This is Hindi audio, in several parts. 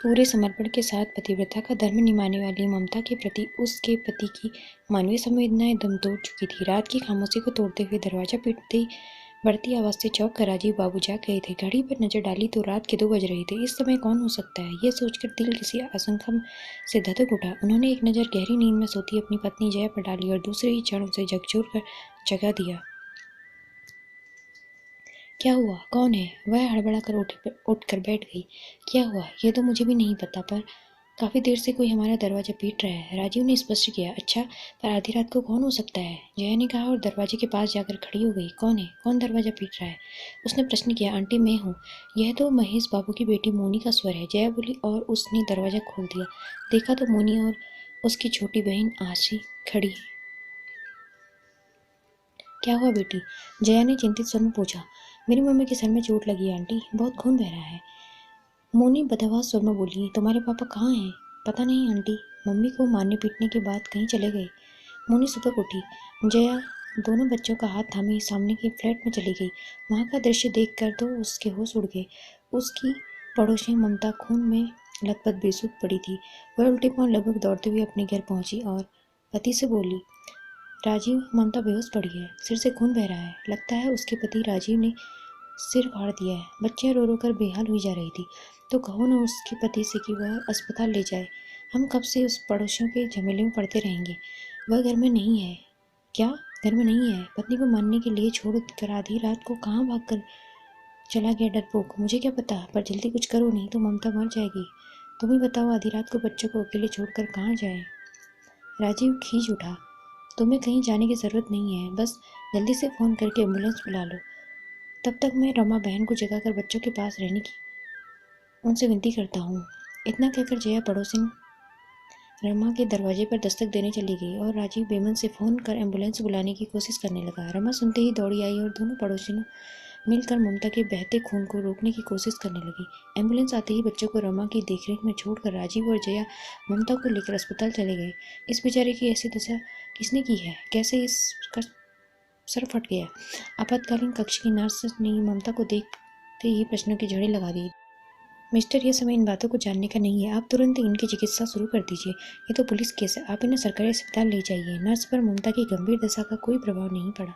पूरे समर्पण के साथ पतिव्रता का धर्म निभाने वाली ममता के प्रति उसके पति की मानवीय संवेदनाएं दम तोड़ चुकी थी। रात की खामोशी को तोड़ते हुए दरवाजा पीटती बढ़ती आवाज से चौंक कर राजीव बाबू जाग गए थे। घड़ी पर नजर डाली तो रात के 2 बज रहे थे। इस समय कौन हो सकता है, यह सोचकर दिल किसी आशंका से धधक उठा। उन्होंने एक नजर गहरी नींद में सोती अपनी पत्नी जया पर डाली और दूसरे ही क्षण उसे झकझोर कर जगा दिया। क्या हुआ, कौन है? वह हड़बड़ाकर उठकर बैठ गई। क्या हुआ यह तो मुझे भी नहीं पता, पर काफी देर से कोई हमारा दरवाजा पीट रहा है, राजीव ने स्पष्ट किया। अच्छा, पर आधी रात को कौन हो सकता है? जया ने कहा और दरवाजे के पास जाकर खड़ी हो गई। कौन है, कौन दरवाजा पीट रहा है? उसने प्रश्न किया। आंटी, मैं हूँ। यह तो महेश बाबू की बेटी मोनी का स्वर है, जया बोली और उसने दरवाजा खोल दिया। देखा तो मोनी और उसकी छोटी बहन आशी खड़ी है। क्या हुआ बेटी? जया ने चिंतित स्वर में पूछा। मेरी मम्मी के सर में चोट लगी है आंटी, बहुत खून बह रहा है, मोनी बदहवास स्वर में बोली। तुम्हारे पापा कहाँ हैं? पता नहीं आंटी, मम्मी को मारने पीटने के बाद कहीं चले गए। मोनी सुबह उठी। जया दोनों बच्चों का हाथ थामे सामने के फ्लैट में चली गई। वहां का दृश्य देखकर तो उसके होश उड़ गए। उसकी पड़ोसी ममता खून में लथपथ बेसुध पड़ी थी। वह उल्टे पांव लगभग दौड़ते हुए अपने घर पहुंची और पति से बोली, राजीव, ममता बेहोश पड़ी है, सिर से खून बह रहा है। लगता है उसके पति राजीव ने सिर फाड़ दिया है। बच्चियां रो रो कर बेहाल हुई जा रही थी। तो कहो न उसके पति से कि वह अस्पताल ले जाए। हम कब से उस पड़ोसियों के झमेले में पड़ते रहेंगे। वह घर में नहीं है। क्या घर में नहीं है? पत्नी को मारने के लिए छोड़ कर आधी रात को कहाँ भाग कर चला गया डरपोक। मुझे क्या पता, पर जल्दी कुछ करो, नहीं तो ममता मर जाएगी। तुम ही बताओ, आधी रात को बच्चों को अकेले छोड़कर कहाँ जाए। राजीव खींच उठा। तुम्हें कहीं जाने की जरूरत नहीं है, बस जल्दी से फोन करके एम्बुलेंस बुला लो। तब तक मैं रमा बहन को जगाकर बच्चों के पास रहने की उनसे विनती करता हूँ। इतना कहकर जया पड़ोसिन रमा के दरवाजे पर दस्तक देने चली गई और राजीव बेमन से फोन कर एम्बुलेंस बुलाने की कोशिश करने लगा। रमा सुनते ही दौड़ी आई और दोनों पड़ोसियों मिलकर ममता के बहते खून को रोकने की कोशिश करने लगी। एम्बुलेंस आते ही बच्चों को रमा की देखरेख में छोड़कर राजीव और जया ममता को लेकर अस्पताल चले गए। इस बेचारे की ऐसी दशा किसने की है? कैसे इसका सर फट गया? आपातकालीन कक्ष की नर्स ने ममता को देखते ही प्रश्नों की झड़ी लगा दी। मिस्टर, यह समय इन बातों को जानने का नहीं है, आप तुरंत इनकी चिकित्सा शुरू कर दीजिए। ये तो पुलिस केस है, आप इन्हें सरकारी अस्पताल ले जाइए। नर्स पर ममता की गंभीर दशा का कोई प्रभाव नहीं पड़ा।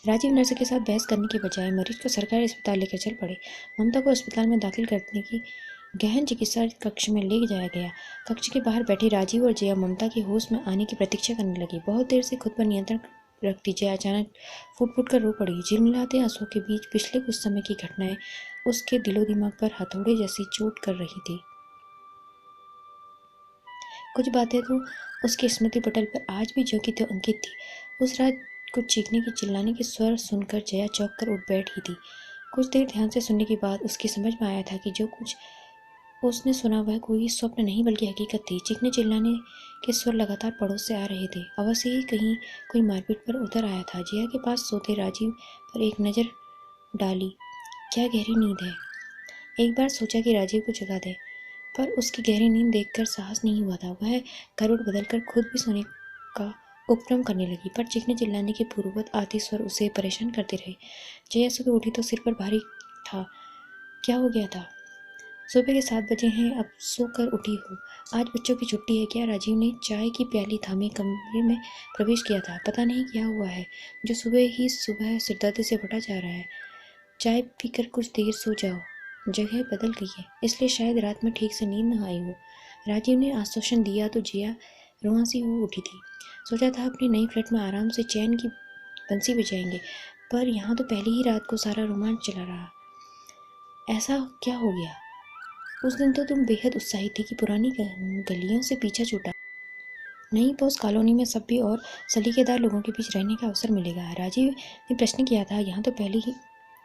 राजीव नर्स के साथ बहस करने के बजाय मरीज को सरकारी अस्पताल लेकर चल पड़े। ममता को अस्पताल में दाखिल करने की गहन चिकित्सा कक्ष में ले जाया गया। कक्ष के बाहर बैठे राजीव और जया ममता के होश में आने की प्रतीक्षा करने लगी। बहुत देर से खुद पर नियंत्रण रखती जया अचानक फूट फूट कर रो पड़ी। झिलमिलाते आंसुओं के बीच पिछले कुछ समय की घटनाएं उसके दिलो दिमाग पर हथौड़े जैसी चोट कर रही थी। कुछ बातें तो उसके स्मृति पटल पर आज भी ज्यों की त्यों अंकित थी। उस रात कुछ चीखने की चिल्लाने के स्वर सुनकर जया चौंक कर उठ बैठी थी। कुछ देर ध्यान से सुनने के बाद उसकी समझ में आया था कि जो कुछ उसने सुना वह कोई स्वप्न नहीं बल्कि हकीकत थी। चीखने चिल्लाने के स्वर लगातार पड़ोस से आ रहे थे। अवश्य ही कहीं कोई मारपीट पर उतर आया था। जया के पास सोते राजीव पर एक नज़र डाली। क्या गहरी नींद है। एक बार सोचा कि राजीव को जगा दे, पर उसकी गहरी नींद देखकर साहस नहीं हुआ था। वह करवट बदलकर खुद भी सोने का उपक्रम करने लगी, पर चीखने चिल्लाने के पूर्ववत आते स्वर उसे परेशान करते रहे। जया सुबह उठी तो सिर पर भारी था। क्या हो गया था? सुबह के 7 बजे हैं, अब सोकर उठी हो। आज बच्चों की छुट्टी है क्या? राजीव ने चाय की प्याली थामे कमरे में प्रवेश किया था। पता नहीं क्या हुआ है जो सुबह सिरदर्द से फटा जा रहा है। चाय पीकर कुछ देर सो जाओ, जगह बदल गई है, इसलिए शायद रात में ठीक से नींद न आई हो। राजीव ने आश्वासन दिया तो जिया रुआंसी हो उठी थी। सोचा था अपनी नई फ्लैट में आराम से चैन की बंसी बजाएंगे, पर यहाँ तो पहली ही रात को सारा रोमांच चला रहा। ऐसा क्या हो गया? उस दिन तो तुम बेहद उत्साहित थी कि पुरानी गलियों से पीछा छूटा। नई पोस्ट कॉलोनी में सभ्य और सलीकेदार लोगों के बीच रहने का अवसर मिलेगा। राजीव ने प्रश्न किया था। यहाँ तो पहले ही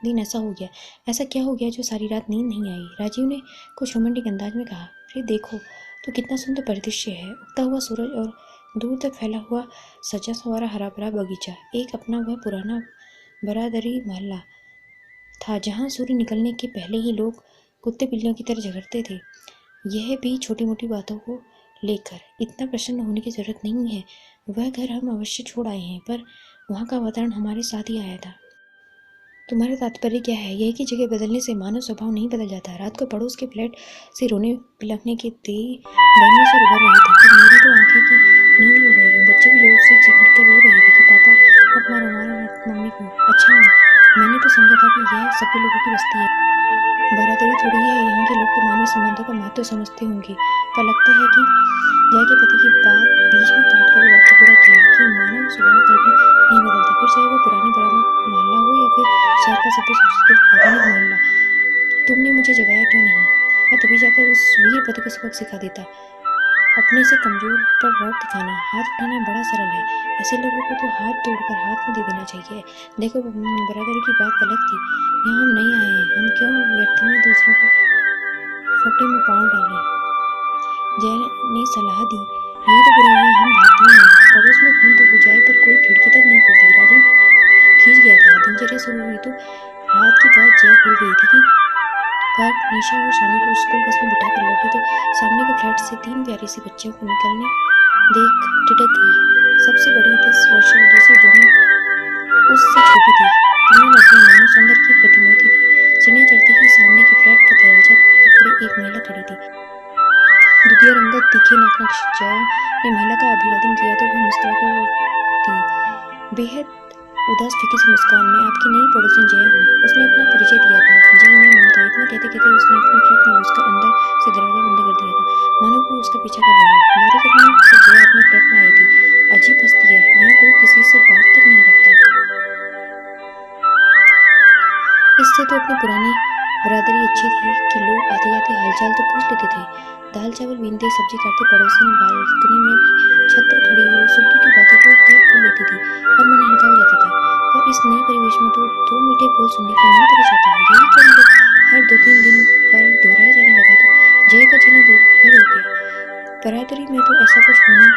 दिन ऐसा हो गया। ऐसा क्या हो गया जो सारी रात नींद नहीं आई? राजीव ने कुछ रोमांटिक अंदाज में कहा। अरे देखो तो कितना सुंदर परिदृश्य है, उगता हुआ सूरज और दूर तक फैला हुआ सजा सवारा हरा भरा बगीचा। एक अपना वह पुराना बरादरी मोहल्ला था जहाँ सूर्य निकलने के पहले ही लोग कुत्ते बिल्लियों की तरह झगड़ते थे। यह भी छोटी मोटी बातों को लेकर इतना प्रसन्न होने की जरूरत नहीं है। वह घर हम अवश्य छोड़ आए हैं, पर वहाँ का वातावरण हमारे साथ ही आया था। तुम्हारा तात्पर्य क्या है? यही की जगह बदलने से मानव स्वभाव नहीं बदल जाता। रात को पड़ोस के फ्लैट से रोने पिलकने के देने से उभर रहे थे कि मेरी तो आंखें की नींद ही उड़ गई। बच्चे भी जोर से चीखकर रो रहे थे कि पापा मत मारो, मारो मत मम्मी को। अच्छा, मैंने तो समझा था कि यह सभी लोगों की बस्ती है, बरादरी थोड़ी है। यहाँ के लोग तो मानवीय संबंधों का महत्व समझते होंगे, पर लगता है कि जया के पति की बात बीच में काटकर वो वाक्य पूरा किया कि मानव स्वभाव कभी नहीं बदलता, फिर चाहे वो पुरानी बरामद मोहल्ला हो या फिर शहर का सबसे सुरक्षित आधुनिक मोहल्ला। तुमने मुझे जगाया क्यों नहीं? मैं तभी जाकर उस वीर पति को सबक सिखा देता। अपने से कमजोर पर रौब दिखाना, हाथ उठाना बड़ा सरल है। ऐसे लोगों को तो हाथ तोड़कर हाथ में दे देना चाहिए। देखो बरादरी की बात अलग थी, यहाँ हम नहीं आए हैं, हम क्यों व्यर्थ में दूसरों के फटे में पांव डालें। जया ने सलाह दी, यही तो बुराई है, हम भारतीय हैं, पड़ोस में खून तो हो जाए पर कोई खिड़की तक नहीं खुलती। राजीव खींच गया था। दिनचर्या शुरू हुई तो रात की बात जया भूल गई थी कि पर निशा और शानू को स्कूल बस में बिठा कर लौटी तो सामने के फ्लैट से 3 प्यारी सी बच्चियों को निकलने देख टिटक गई। सबसे बड़ी 10 वर्षीय और दूसरी दोनों उससे छोटी थी। तीनों लड़कियां मानव सौंदर्य की प्रतिमूर्ति थी। सीढ़ियां चढ़ती ही सामने के फ्लैट का दरवाजा पकड़े एक महिला खड़ी थी। दुधिया रंगत, तीखे नाक नक्श। जया ने महिला का अभिवादन किया तो वह मुस्कुराकर दी, बेहद उदास फीकी सी मुस्कान। मैं आपकी नई पड़ोसी जया हूँ। उसने अपना परिचय दिया था। जी, मैं ममता। इतना कहते कहते उसने अपने फ्लैट में घुसकर अंदर से दरवाजा बंद कर दिया था, मानो कोई उसका पीछा कर रहा हो। बारी कदमों से जया अपने फ्लैट में आई थी। अजीब हस्ती है, यहाँ कोई किसी से बात तक नहीं करता। इससे तो अपनी पुरानी बरादरी अच्छी थी कि लोग आते जाते हालचाल तो पूछ लेते थे। दाल चावल बीनते, सब्जी काटते पड़ोसी बालकनी में भी छत पर खड़ी हो सुख दुख की बातें तो कर लेती थी और मन हल्का हो जाता था। पर इस नए परिवेश में तो 2 मीठे बोल सुनने का मन तरस जाता है। यही क्रम जब हर 2-3 दिन पर दोहराया जाने लगा तो जय का जीना दुर्भर हो गया। बरादरी में तो ऐसा कुछ होना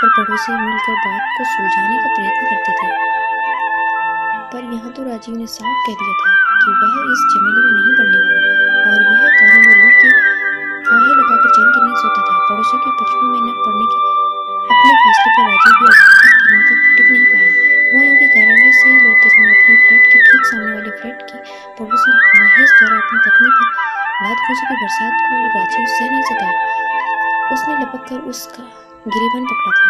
पर पड़ोसी मिलकर बात को सुलझाने का प्रयत्न करते थे, पर यहाँ तो राजीव ने साफ कह दिया था कि वह इस झमेले में नहीं पड़ने वाला, और वह कानों में रुई के फाहे लगाकर चैन की नींद सोता था। पड़ोसियों के पचड़ों में न पड़ने के अपने फैसले पर राजीव भी अधिक दिनों तक टिक नहीं पाया। हुआ यूं कि कार्यालय से लौटते समय अपने फ्लैट के ठीक सामने वाले फ्लैट की पड़ोसी महेश द्वारा अपनी पत्नी पर लात घूंसों की बरसात को राजीव सह नहीं सका। उसने लपक कर उसका गिरेबान पकड़ा था।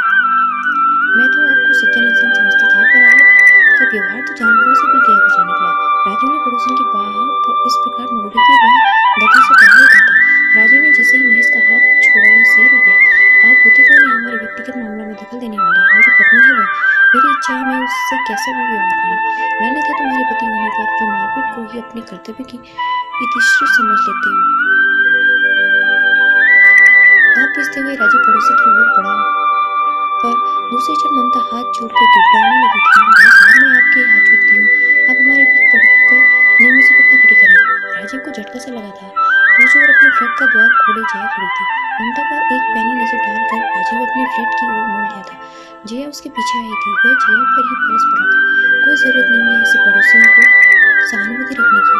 मैं तो आपको सज्जन इंसान समझता था, पर आपका व्यवहार तो जानवरों से भी गैर गुजर निकला। राजीव ने पड़ोसन की बाह इस प्रकार मोड़ी कि वह दर्द से कराह उठा था। राजीव ने जैसे ही महेश का हाथ छोड़ा वह शेर हो गया। आप होते कौन है हमारे व्यक्तिगत मामलों में दखल देने वाले? मेरी पत्नी है वह, मेरी इच्छा है मैं उससे कैसा भी व्यवहार करूं। लानत है तुम्हारे पति होने पर जो मारपीट को ही अपने कर्तव्य की इतिश्री समझ लेते हो। दांत पीसते हुए राजीव पड़ोसी की ओर बढ़ा, पर दूसरी क्षण ममता हाथ छोड़कर गिड़गिड़ाने लगी थी, भाई साहब मैं आपके हाथ छोड़ती हूँ, आप हमारे बीच पड़कर नई मुसीबत न खड़ी करें। राजीव को झटका सा लगा था। दूसरी ओर अपने फ्लैट का द्वार खोले जया खड़ी थी। ममता पर एक पैनी नजर डालकर राजीव अपने फ्लैट की ओर मुड़ गया था। जया उसके पीछे आई थी। वह जया पर ही बरस पड़ा था। कोई जरूरत नहीं है ऐसे पड़ोसियों को सहानुभूति रखने की,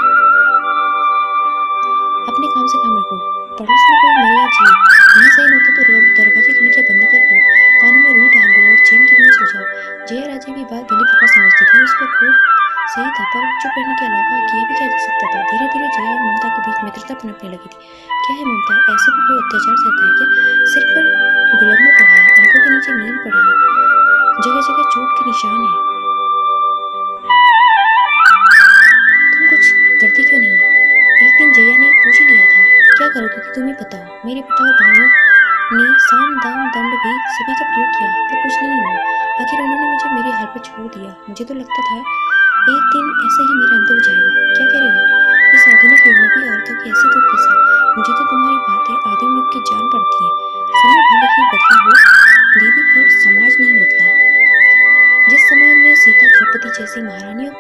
अपने काम से काम रखो। पड़ोस में कोई मरे या जिए, नहीं सहन होता तो दरवाजे खिड़कियां बंद कर लो, कानों में रुई डाल लो और चैन की नींद सो जाओ। जया राजीव की बात भली प्रकार समझती थी। उसका क्रोध सही था, पर चुप रहने के अलावा किया भी क्या जा सकता था। धीरे धीरे जया और ममता के बीच मित्रता पनपने लगी थी। क्या है ममता, ऐसे भी कोई अत्याचार सहता है क्या? सिर पर गुलंबा पड़ा है, आंखों के नीचे नील पड़े हैं, जगह जगह चोट के निशान है, तुम कुछ करती क्यों नहीं? एक दिन जया ने पूछ ही लिया था, क्या करोगी तुम ही बताओ। मेरे पिता और भाइयों ने साम दाम दंड भेद सभी का प्रयोग किया, पर कुछ नहीं हुआ। आखिर उन्होंने मुझे मेरे हाल पर छोड़ दिया। मुझे तो लगता था एक दिन ऐसे ही मेरा अंत हो जाएगा। क्या कह रही हो? इस आधुनिक युग में भी औरतों की ऐसी दुर्दशा। मुझे तो तुम्हारी बातें आदिम युग की जान पड़ती है। समय भले ही बदला हो दीदी, पर समाज नहीं बदला। जिस समाज में सीता द्रौपदी जैसी महारानियों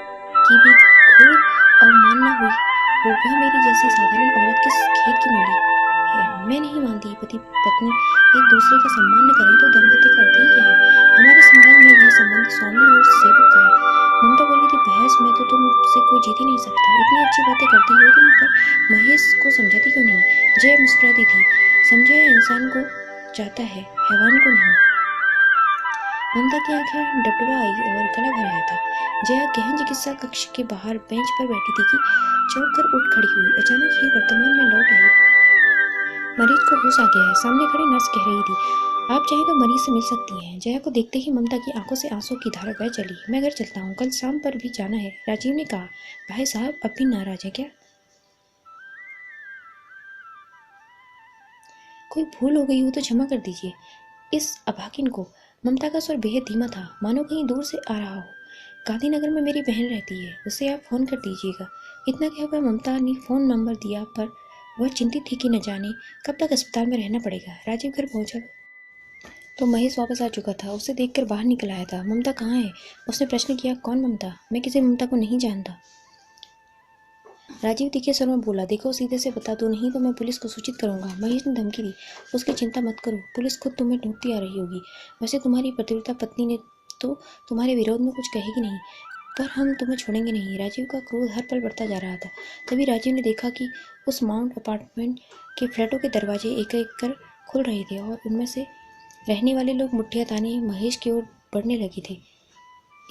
की भी घोर अवमानना हुई हो, वह मेरी जैसी साधारण औरत किस खेत की मूली है। मैं नहीं मानती पति पत्नी एक दूसरे का सम्मान न करें तो दाम्पत्य का अर्थ ही क्या है। हमारे समाज में यह संबंध स्वामी और सेवक का है। ममता बोली थी, बहस में तो तुमसे कोई जीत ही नहीं सकता। इतनी अच्छी बातें करती हो तुम, पर महेश को समझाती क्यों नहीं? जय मुस्कुराती थी। समझाया इंसान को जाता है, हैवान को नहीं। ममता की आंखें डबडबा आई और गला भर आया था। जया गहन चिकित्सा कक्ष के बाहर बेंच पर बैठी थी कि चौंक कर उठ खड़ी हुई। अचानक ही वर्तमान में लौट आई। मरीज को होश आ गया है, सामने खड़ी नर्स कह रही थी। आप चाहे तो मरीज से मिल सकती हैं। जया को देखते ही ममता की आंखों से आंसू की धारा बह चली। मैं घर चलता हूँ, कल शाम पर भी जाना है, राजीव ने कहा। भाई साहब अब भी नाराज है क्या? कोई भूल हो गई हो तो क्षमा कर दीजिए। इस अभागिन को। ममता का स्वर बेहद धीमा था, मानो कहीं दूर से आ रहा हो। गांधीनगर में मेरी बहन रहती है, उसे आप फोन कर दीजिएगा। इतना कहकर ममता ने फोन नंबर दिया, पर वह चिंतित थी कि न जाने कब तक अस्पताल में रहना पड़ेगा। राजीव घर पहुंचा तो महेश वापस आ चुका था। उसे देखकर बाहर निकल आया था। ममता कहाँ है? उसने प्रश्न किया। कौन ममता? मैं किसी ममता को नहीं जानता। राजीव तीखे स्वर में बोला। देखो, सीधे से बता दो, नहीं तो मैं पुलिस को सूचित करूंगा। महेश ने धमकी दी। उसकी चिंता मत करो, पुलिस खुद तुम्हें ढूंढती आ रही होगी। वैसे तुम्हारी पतिव्रता पत्नी ने तो तुम्हारे विरोध में कुछ कहेगी नहीं, पर हम तुम्हें छोड़ेंगे नहीं। राजीव का क्रोध हर पल बढ़ता जा रहा था। तभी राजीव ने देखा कि उस माउंट अपार्टमेंट के फ्लैटों के दरवाजे एक एक कर खुल रहे थे और उनमें से रहने वाले लोग मुठ्ठियां ताने महेश की ओर बढ़ने लगे थे।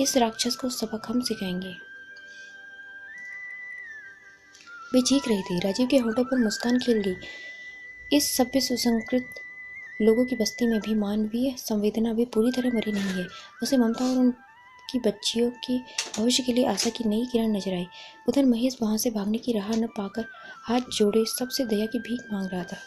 इस राक्षस को सबक हम सिखाएंगे। वे चीख रहे थे। राजीव के होठों पर मुस्कान खिल गई। इस सभ्य सुसंस्कृत लोगों की बस्ती में भी मानवीय संवेदना भी पूरी तरह मरी नहीं है। उसे ममता और उनकी बच्चियों के भविष्य के लिए आशा की नई किरण नजर आई। उधर महेश वहां से भागने की राह न पाकर हाथ जोड़े सबसे दया की भीख मांग रहा था।